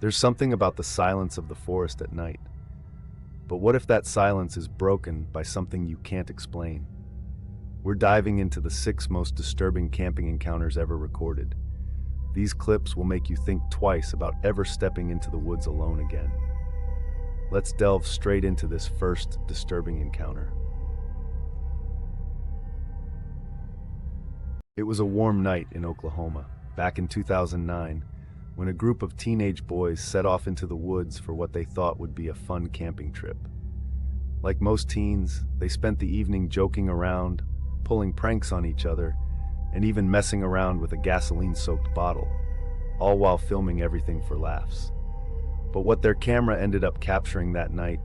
There's something about the silence of the forest at night. But what if that silence is broken by something you can't explain? We're diving into the 6 most disturbing camping encounters ever recorded. These clips will make you think twice about ever stepping into the woods alone again. Let's delve straight into this first disturbing encounter. It was a warm night in Oklahoma, back in 2009, when a group of teenage boys set off into the woods for what they thought would be a fun camping trip. Like most teens, they spent the evening joking around, pulling pranks on each other, and even messing around with a gasoline-soaked bottle, all while filming everything for laughs. But what their camera ended up capturing that night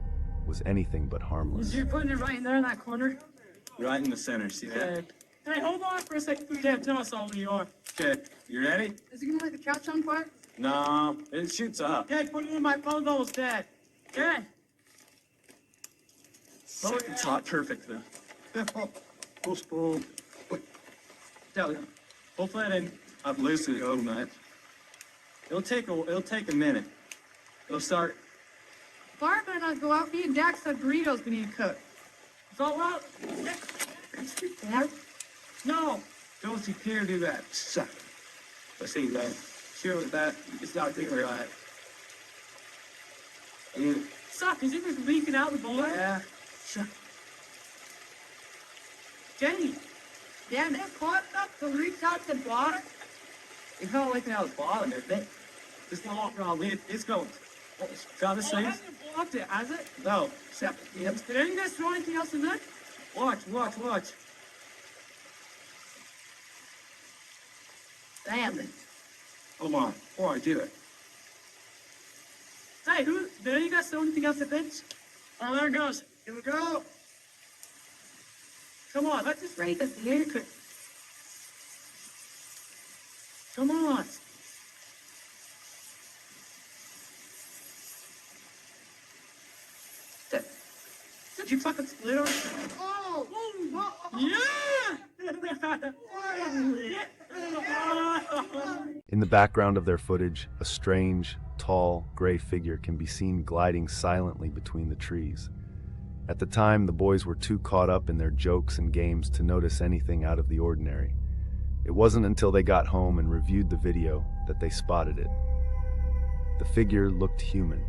was anything but harmless. You're putting it right in there in that corner? Right in the center, see that? Okay. Hey, hold on for a second. You can't tell us all who you are. Okay, you ready? Is it gonna light the couch on fire? No, it shoots up. Okay, put it in my phone's almost dead. Okay. It's hot, perfect though. Push pull. Tell you. Hopefully I didn't. I've loosened it overnight. It'll take a minute. It'll start. Fire better not go out. Me and Dax said burritos we need to cook. Is all out? No. Don't you care do that? Suck. Let's see that. Sure with that. It's not big right. Suck, is it just leaking out the boiler? Yeah. Suck. Jenny. Yeah, that hot enough to reach out to the water? It's not leaking out the bottom, is it? It's not walking around. It's going. Got this Oh, it thing? hasn't blocked it, has it? No. Except, yep. Did any of you guys throw anything else in there? Watch. Damn it. Hold on. Before I do it. Hey, did any of you guys throw anything else at bench? Oh, there it goes. Here we go. Come on, let's just raise this here quick. Come on. Did you fucking split on? Oh! Yeah! In the background of their footage, a strange, tall, gray figure can be seen gliding silently between the trees. At the time, the boys were too caught up in their jokes and games to notice anything out of the ordinary. It wasn't until they got home and reviewed the video that they spotted it. The figure looked human,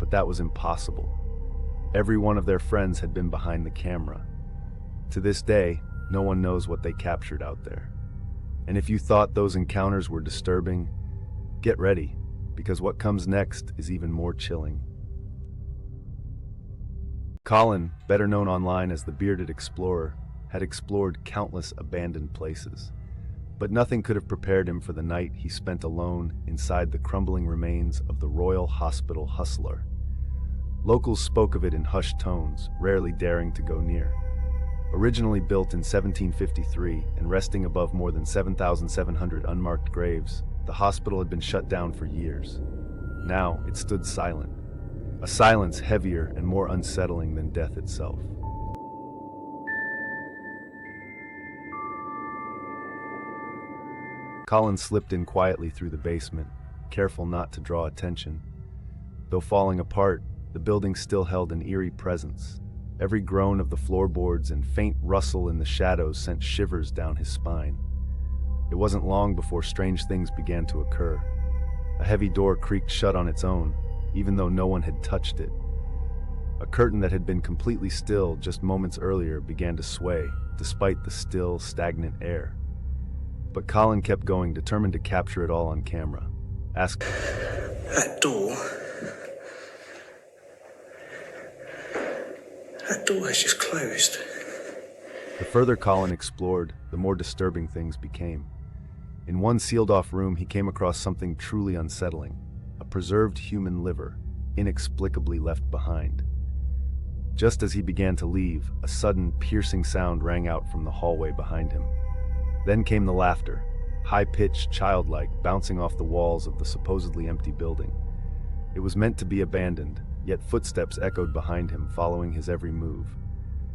but that was impossible. Every one of their friends had been behind the camera. To this day, no one knows what they captured out there. And if you thought those encounters were disturbing, get ready, because what comes next is even more chilling. Colin, better known online as the Bearded Explorer, had explored countless abandoned places. But nothing could have prepared him for the night he spent alone inside the crumbling remains of the Royal Hospital Hustler. Locals spoke of it in hushed tones, rarely daring to go near. Originally built in 1753 and resting above more than 7,700 unmarked graves, the hospital had been shut down for years. Now it stood silent, a silence heavier and more unsettling than death itself. Colin slipped in quietly through the basement, careful not to draw attention. Though falling apart, the building still held an eerie presence. Every groan of the floorboards and faint rustle in the shadows sent shivers down his spine. It wasn't long before strange things began to occur. A heavy door creaked shut on its own, even though no one had touched it. A curtain that had been completely still just moments earlier began to sway, despite the still, stagnant air. But Colin kept going, determined to capture it all on camera. That door is just closed. The further Colin explored, the more disturbing things became. In one sealed-off room, he came across something truly unsettling: a preserved human liver, inexplicably left behind. Just as he began to leave, a sudden, piercing sound rang out from the hallway behind him. Then came the laughter, high-pitched, childlike, bouncing off the walls of the supposedly empty building. It was meant to be abandoned, yet footsteps echoed behind him, following his every move.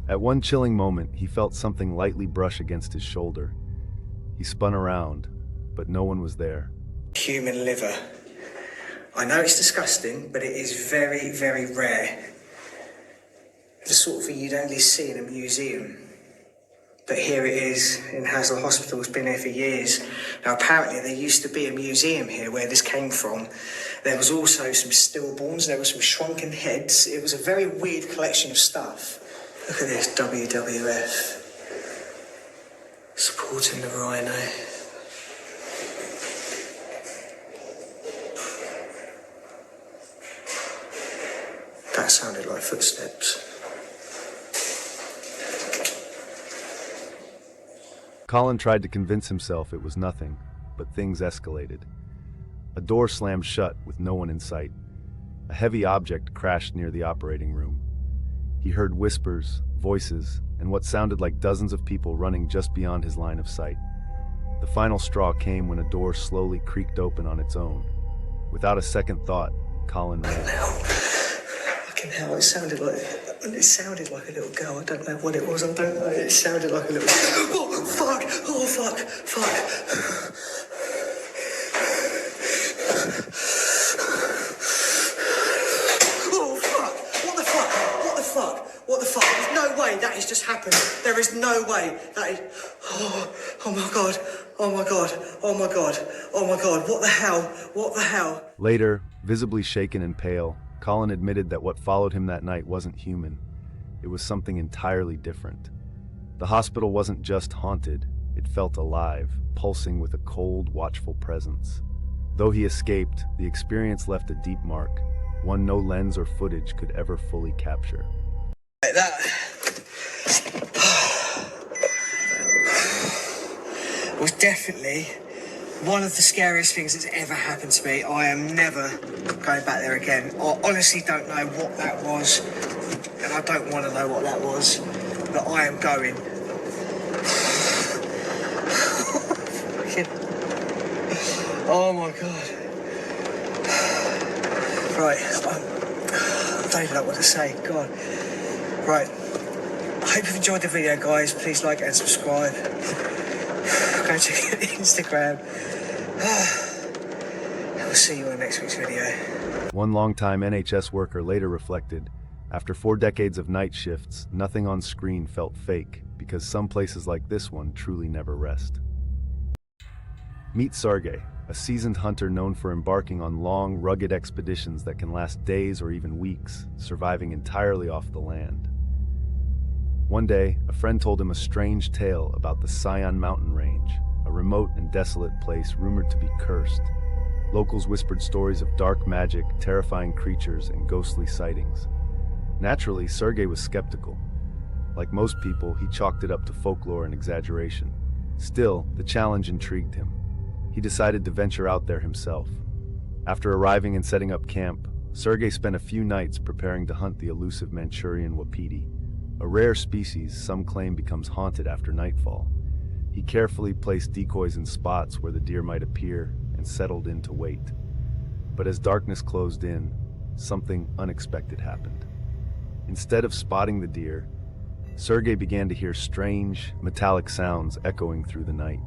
At one chilling moment, he felt something lightly brush against his shoulder. He spun around, but no one was there. Human liver. I know it's disgusting, but it is very, very rare. The sort of thing you'd only see in a museum. But here it is in Haslar Hospital. It's been here for years. Now, apparently there used to be a museum here where this came from. There was also some stillborns. There were some shrunken heads. It was a very weird collection of stuff. Look at this, WWF. Supporting the rhino. That sounded like footsteps. Colin tried to convince himself it was nothing, but things escalated. A door slammed shut with no one in sight. A heavy object crashed near the operating room. He heard whispers, voices, and what sounded like dozens of people running just beyond his line of sight. The final straw came when a door slowly creaked open on its own. Without a second thought, Colin ran. Fucking hell, it sounded like a little girl. I don't know what it was. I don't know. It sounded like a little... Oh, fuck! Oh, fuck! Fuck! Oh, fuck! What the fuck? What the fuck? What the fuck? There's no way that has just happened. There is no way that is... Oh my God. Oh my God. Oh my God. Oh my God. What the hell? What the hell? Later, visibly shaken and pale, Colin admitted that what followed him that night wasn't human. It was something entirely different. The hospital wasn't just haunted, it felt alive, pulsing with a cold, watchful presence. Though he escaped, the experience left a deep mark, one no lens or footage could ever fully capture. That was definitely one of the scariest things that's ever happened to me. I am never going back there again. I honestly don't know what that was, and I don't want to know what that was, but I am going. Oh my God. Right, I don't even know what to say, God. Right, I hope you've enjoyed the video, guys. Please like and subscribe. Go check out Instagram. We'll see you on next week's video. One longtime NHS worker later reflected, after 4 decades of night shifts, nothing on screen felt fake, because some places like this one truly never rest. Meet Sergey, a seasoned hunter known for embarking on long, rugged expeditions that can last days or even weeks, surviving entirely off the land. One day, a friend told him a strange tale about the Scion mountain range, a remote and desolate place rumored to be cursed. Locals whispered stories of dark magic, terrifying creatures, and ghostly sightings. Naturally, Sergey was skeptical. Like most people, he chalked it up to folklore and exaggeration. Still, the challenge intrigued him. He decided to venture out there himself. After arriving and setting up camp, Sergey spent a few nights preparing to hunt the elusive Manchurian wapiti, a rare species some claim becomes haunted after nightfall. He carefully placed decoys in spots where the deer might appear and settled in to wait. But as darkness closed in, something unexpected happened. Instead of spotting the deer, Sergey began to hear strange, metallic sounds echoing through the night.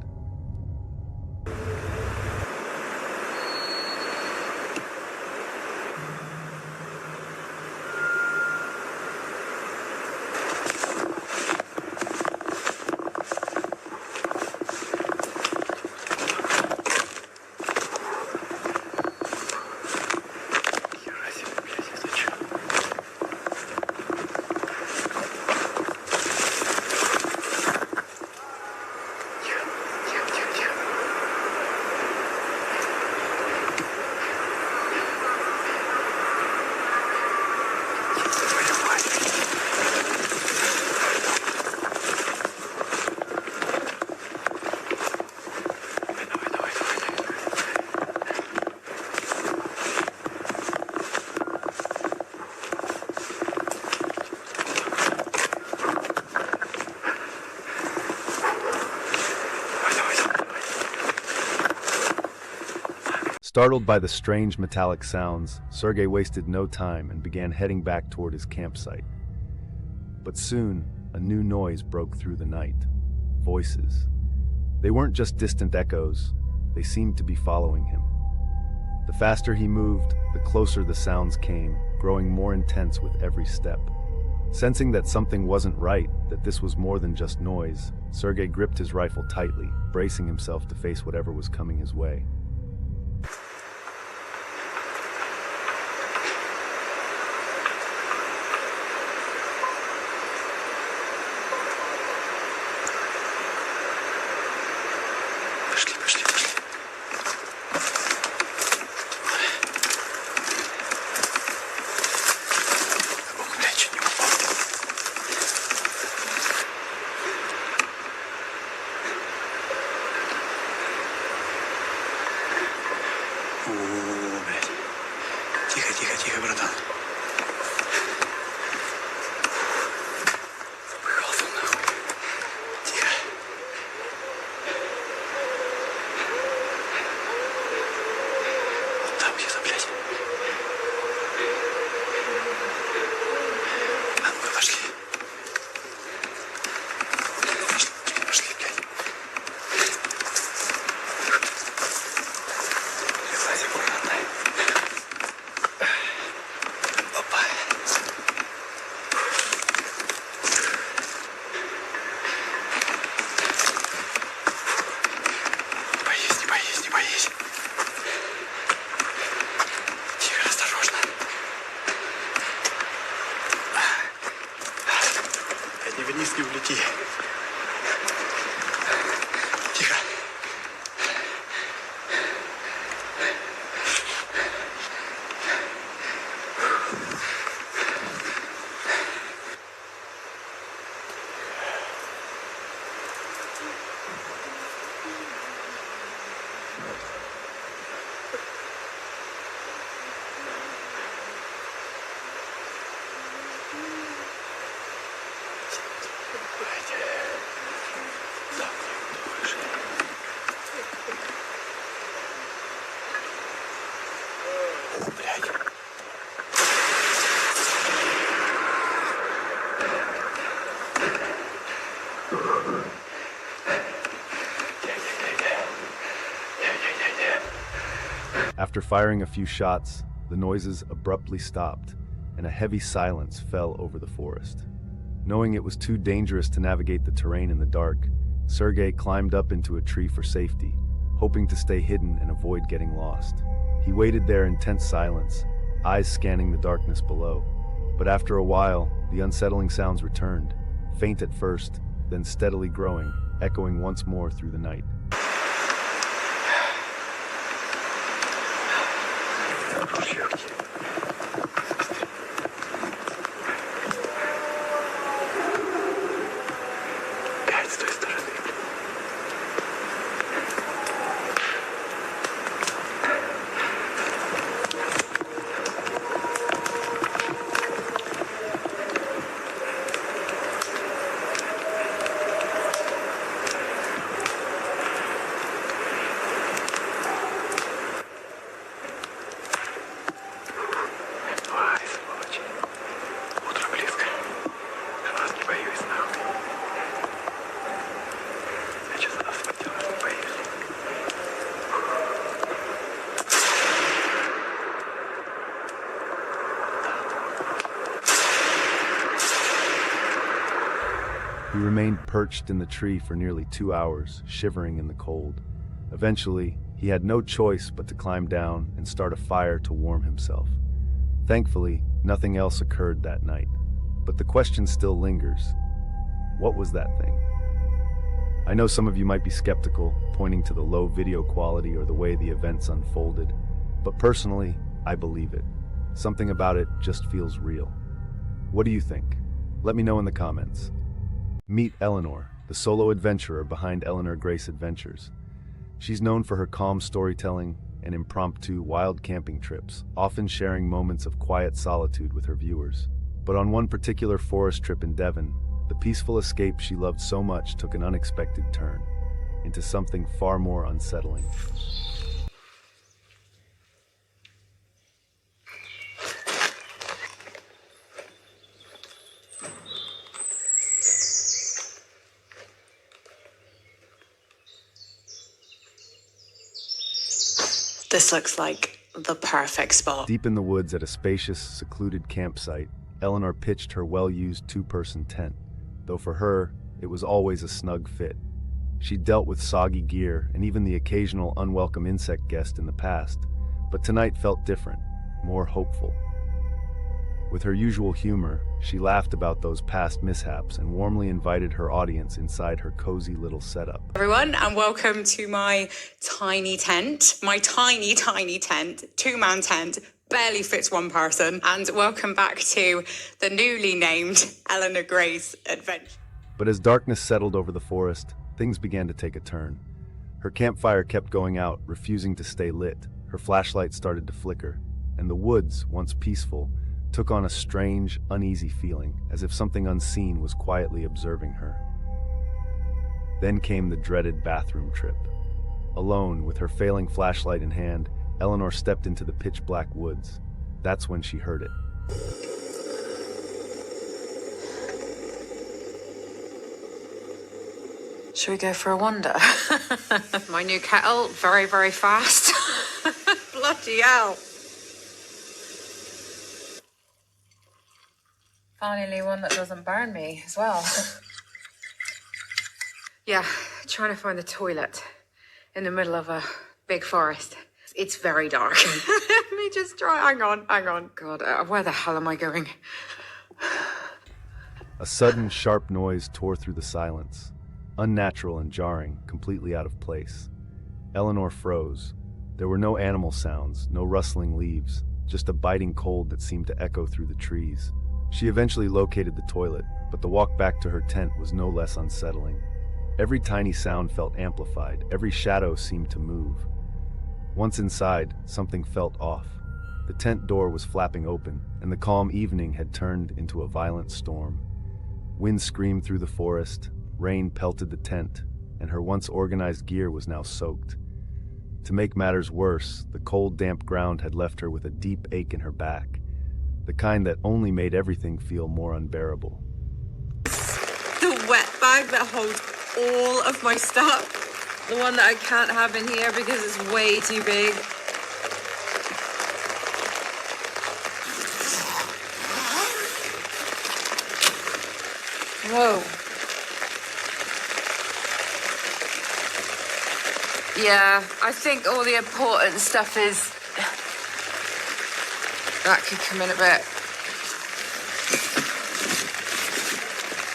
Startled by the strange metallic sounds, Sergey wasted no time and began heading back toward his campsite. But soon, a new noise broke through the night. Voices. They weren't just distant echoes, they seemed to be following him. The faster he moved, the closer the sounds came, growing more intense with every step. Sensing that something wasn't right, that this was more than just noise, Sergei gripped his rifle tightly, bracing himself to face whatever was coming his way. Тихо, братан. Выхватил нахуй. Тихо. Вот там где-то, блядь. А ну-ка, пошли. Пошли, блядь. Вылазь аккуратно. Тихо, осторожно. Вниз не улети. Тихо. After firing a few shots, the noises abruptly stopped, and a heavy silence fell over the forest. Knowing it was too dangerous to navigate the terrain in the dark, Sergei climbed up into a tree for safety, hoping to stay hidden and avoid getting lost. He waited there in tense silence, eyes scanning the darkness below. But after a while, the unsettling sounds returned, faint at first, then steadily growing, echoing once more through the night. He remained perched in the tree for nearly 2 hours, shivering in the cold. Eventually, he had no choice but to climb down and start a fire to warm himself. Thankfully, nothing else occurred that night. But the question still lingers. What was that thing? I know some of you might be skeptical, pointing to the low video quality or the way the events unfolded, but personally, I believe it. Something about it just feels real. What do you think? Let me know in the comments. Meet Eleanor, the solo adventurer behind Eleanor Grace Adventures. She's known for her calm storytelling and impromptu wild camping trips, often sharing moments of quiet solitude with her viewers. But on one particular forest trip in Devon, the peaceful escape she loved so much took an unexpected turn into something far more unsettling. This looks like the perfect spot. Deep in the woods at a spacious, secluded campsite, Eleanor pitched her well-used two-person tent, though for her, it was always a snug fit. She'd dealt with soggy gear and even the occasional unwelcome insect guest in the past, but tonight felt different, more hopeful. With her usual humor, she laughed about those past mishaps and warmly invited her audience inside her cozy little setup. Everyone, and welcome to my tiny tent, two-man tent, barely fits one person, and welcome back to the newly named Eleanor Gray's Adventure. But as darkness settled over the forest, things began to take a turn. Her campfire kept going out, refusing to stay lit. Her flashlight started to flicker, and the woods, once peaceful, took on a strange, uneasy feeling, as if something unseen was quietly observing her. Then came the dreaded bathroom trip. Alone, with her failing flashlight in hand, Eleanor stepped into the pitch-black woods. That's when she heard it. Should we go for a wander? My new kettle, very, very fast. Bloody hell. Finally one that doesn't burn me as well. Yeah, trying to find the toilet in the middle of a big forest. It's very dark. Let me just try. Hang on. God, where the hell am I going? A sudden, sharp noise tore through the silence. Unnatural and jarring, completely out of place. Eleanor froze. There were no animal sounds, no rustling leaves, just a biting cold that seemed to echo through the trees. She eventually located the toilet, but the walk back to her tent was no less unsettling. Every tiny sound felt amplified, every shadow seemed to move. Once inside, something felt off. The tent door was flapping open, and the calm evening had turned into a violent storm. Wind screamed through the forest, rain pelted the tent, and her once organized gear was now soaked. To make matters worse, the cold, damp ground had left her with a deep ache in her back, the kind that only made everything feel more unbearable. The wet bag that holds all of my stuff. The one that I can't have in here because it's way too big. Whoa. Yeah, I think all the important stuff is... That could come in a bit.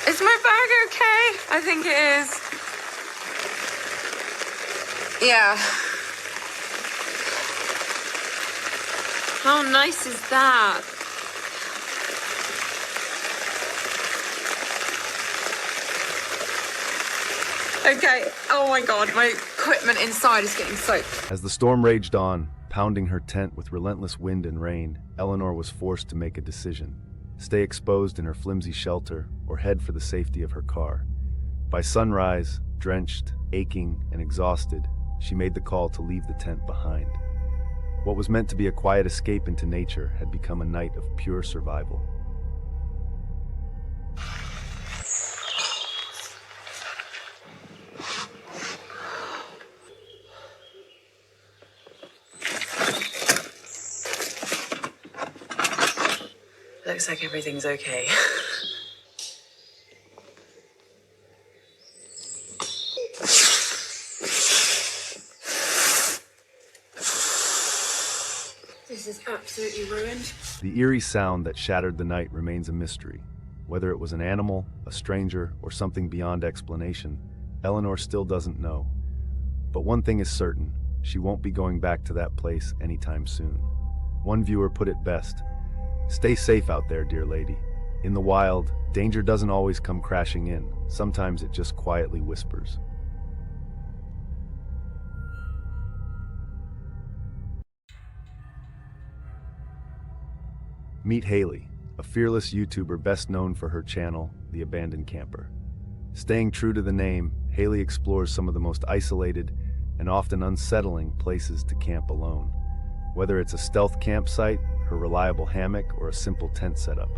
Is my bag okay? I think it is. Yeah. How nice is that? Okay, oh my God, my equipment inside is getting soaked. As the storm raged on, pounding her tent with relentless wind and rain, Eleanor was forced to make a decision: stay exposed in her flimsy shelter or head for the safety of her car. By sunrise, drenched, aching, and exhausted, she made the call to leave the tent behind. What was meant to be a quiet escape into nature had become a night of pure survival. Looks like everything's okay. This is absolutely ruined. The eerie sound that shattered the night remains a mystery. Whether it was an animal, a stranger, or something beyond explanation, Eleanor still doesn't know. But one thing is certain: she won't be going back to that place anytime soon. One viewer put it best: "Stay safe out there, dear lady. In the wild, danger doesn't always come crashing in. Sometimes it just quietly whispers." Meet Haley, a fearless YouTuber best known for her channel, The Abandoned Camper. Staying true to the name, Haley explores some of the most isolated and often unsettling places to camp alone. Whether it's a stealth campsite, her reliable hammock, or a simple tent setup.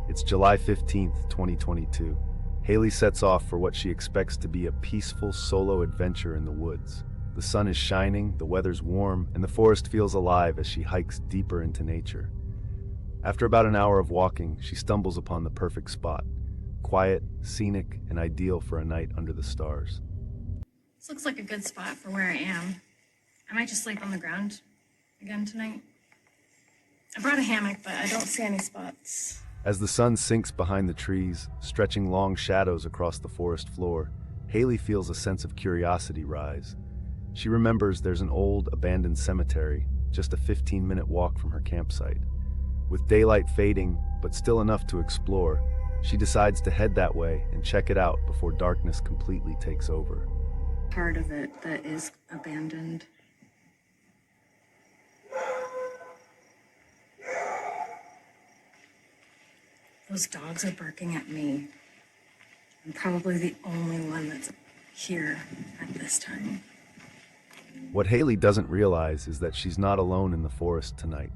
It's July 15th, 2022. Haley sets off for what she expects to be a peaceful solo adventure in the woods. The sun is shining, the weather's warm, and the forest feels alive as she hikes deeper into nature. After about an hour of walking, she stumbles upon the perfect spot. Quiet, scenic, and ideal for a night under the stars. This looks like a good spot for where I am. I might just sleep on the ground again tonight. I brought a hammock, but I don't see any spots. As the sun sinks behind the trees, stretching long shadows across the forest floor, Haley feels a sense of curiosity rise. She remembers there's an old, abandoned cemetery, just a 15-minute walk from her campsite. With daylight fading, but still enough to explore, she decides to head that way and check it out before darkness completely takes over. Part of it that is abandoned. Those dogs are barking at me. I'm probably the only one that's here at this time. What Haley doesn't realize is that she's not alone in the forest tonight.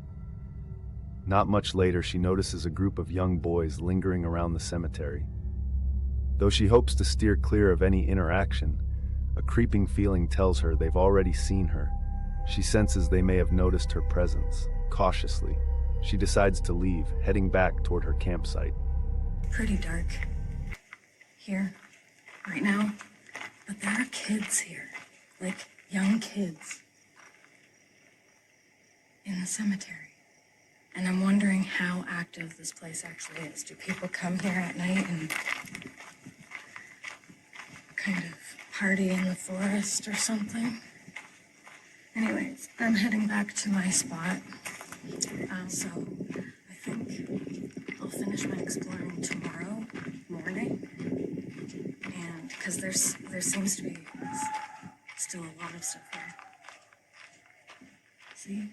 Not much later, she notices a group of young boys lingering around the cemetery. Though she hopes to steer clear of any interaction, a creeping feeling tells her they've already seen her. She senses they may have noticed her presence. Cautiously, she decides to leave, heading back toward her campsite. Pretty dark here right now, but there are kids here, like young kids in the cemetery. And I'm wondering how active this place actually is. Do people come here at night and kind of party in the forest or something? Anyways, I'm heading back to my spot. So I think I'll finish my exploring tomorrow morning. And because there seems to be still a lot of stuff here. See?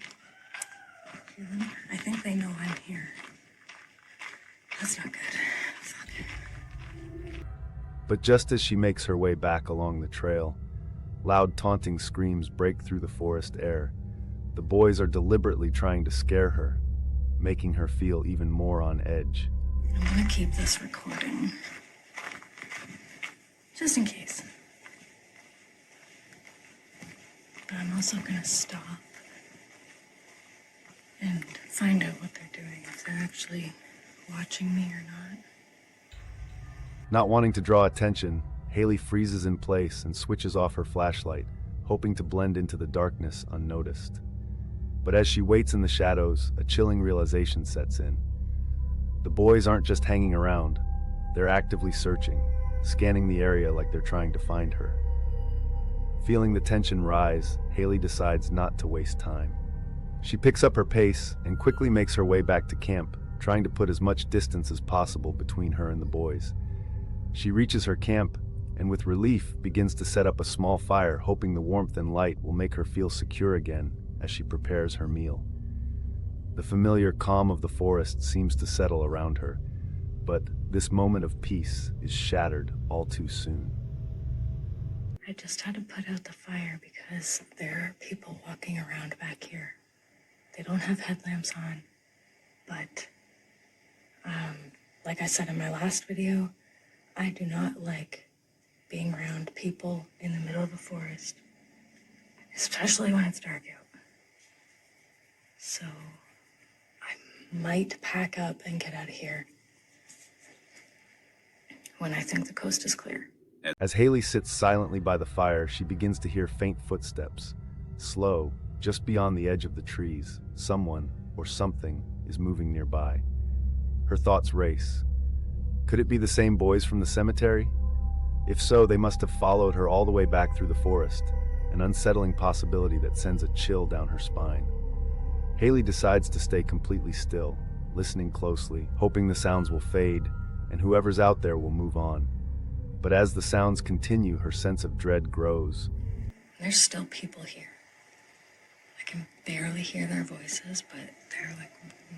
Hear them? I think they know I'm here. That's not good. Fuck. But just as she makes her way back along the trail, loud taunting screams break through the forest air. The boys are deliberately trying to scare her, making her feel even more on edge. I'm gonna keep this recording. Just in case. But I'm also gonna stop and find out what they're doing, if they're actually watching me or not. Not wanting to draw attention, Haley freezes in place and switches off her flashlight, hoping to blend into the darkness unnoticed. But as she waits in the shadows, a chilling realization sets in. The boys aren't just hanging around, they're actively searching, scanning the area like they're trying to find her. Feeling the tension rise, Haley decides not to waste time. She picks up her pace and quickly makes her way back to camp, trying to put as much distance as possible between her and the boys. She reaches her camp and with relief begins to set up a small fire, hoping the warmth and light will make her feel secure again as she prepares her meal. The familiar calm of the forest seems to settle around her, but this moment of peace is shattered all too soon. I just had to put out the fire because there are people walking around back here. They don't have headlamps on, but like I said in my last video, I do not like being around people in the middle of a forest, especially when it's dark out. So I might pack up and get out of here when I think the coast is clear. As Haley sits silently by the fire, she begins to hear faint footsteps. Slow, just beyond the edge of the trees, someone or something is moving nearby. Her thoughts race. Could it be the same boys from the cemetery? If so, they must have followed her all the way back through the forest, an unsettling possibility that sends a chill down her spine. Haley decides to stay completely still, listening closely, hoping the sounds will fade and whoever's out there will move on. But as the sounds continue, her sense of dread grows. There's still people here. I can barely hear their voices, but they're like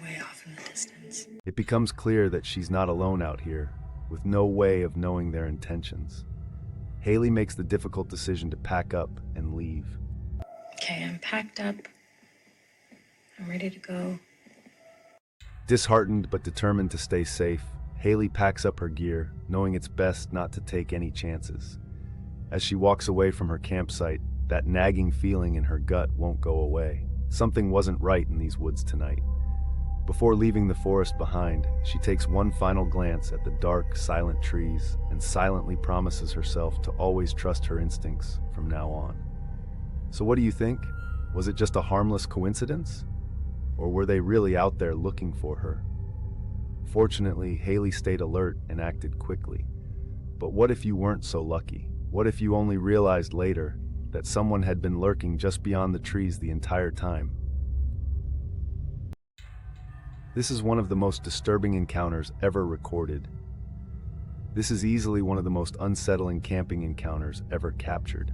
way off in the distance. It becomes clear that she's not alone out here, with no way of knowing their intentions. Haley makes the difficult decision to pack up and leave. Okay, I'm packed up. I'm ready to go. Disheartened but determined to stay safe, Haley packs up her gear, knowing it's best not to take any chances. As she walks away from her campsite, That nagging feeling in her gut won't go away. Something wasn't right in these woods tonight. Before leaving the forest behind, she takes one final glance at the dark, silent trees and silently promises herself to always trust her instincts from now on. So what do you think? Was it just a harmless coincidence? Or were they really out there looking for her? Fortunately, Haley stayed alert and acted quickly. But what if you weren't so lucky? What if you only realized later that someone had been lurking just beyond the trees the entire time? This is one of the most disturbing encounters ever recorded. This is easily one of the most unsettling camping encounters ever captured.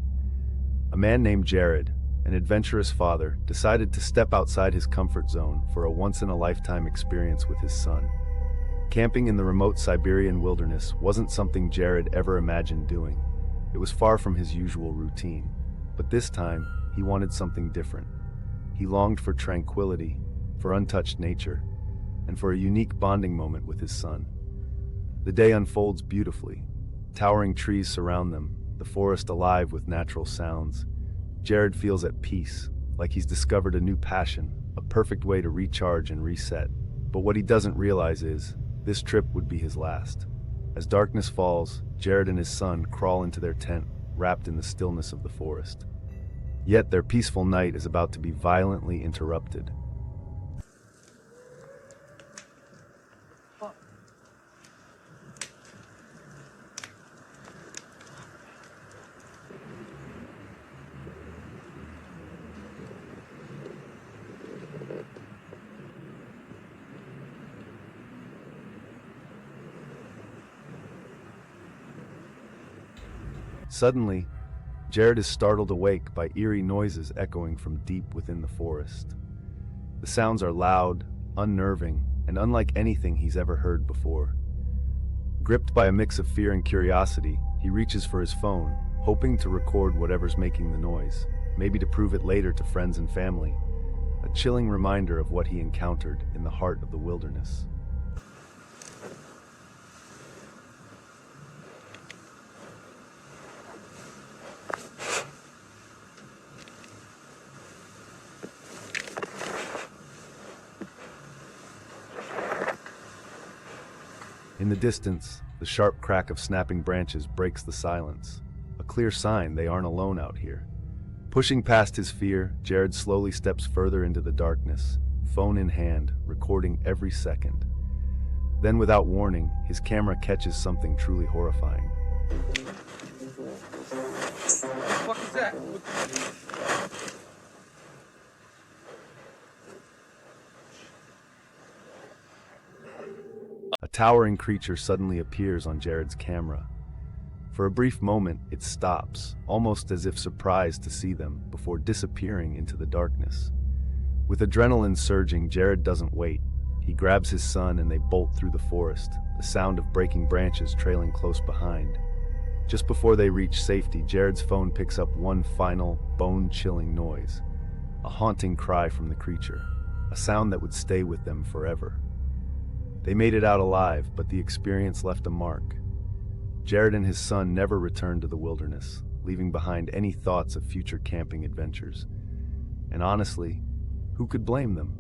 A man named Jared, an adventurous father, decided to step outside his comfort zone for a once-in-a-lifetime experience with his son. Camping in the remote Siberian wilderness wasn't something Jared ever imagined doing. It was far from his usual routine. But this time, he wanted something different. He longed for tranquility, for untouched nature, and for a unique bonding moment with his son. The day unfolds beautifully. Towering trees surround them, the forest alive with natural sounds. Jared feels at peace, like he's discovered a new passion, a perfect way to recharge and reset. But what he doesn't realize is, this trip would be his last. As darkness falls, Jared and his son crawl into their tent, wrapped in the stillness of the forest. Yet their peaceful night is about to be violently interrupted. Suddenly, Jared is startled awake by eerie noises echoing from deep within the forest. The sounds are loud, unnerving, and unlike anything he's ever heard before. Gripped by a mix of fear and curiosity, he reaches for his phone, hoping to record whatever's making the noise, maybe to prove it later to friends and family, a chilling reminder of what he encountered in the heart of the wilderness. In the distance, the sharp crack of snapping branches breaks the silence, a clear sign they aren't alone out here. Pushing past his fear, Jared slowly steps further into the darkness, phone in hand, recording every second. Then, without warning, his camera catches something truly horrifying. What is that? A towering creature suddenly appears on Jared's camera. For a brief moment, it stops, almost as if surprised to see them, before disappearing into the darkness. With adrenaline surging, Jared doesn't wait. He grabs his son and they bolt through the forest, the sound of breaking branches trailing close behind. Just before they reach safety, Jared's phone picks up one final, bone-chilling noise, a haunting cry from the creature, a sound that would stay with them forever. They made it out alive, but the experience left a mark. Jared and his son never returned to the wilderness, leaving behind any thoughts of future camping adventures. And honestly, who could blame them?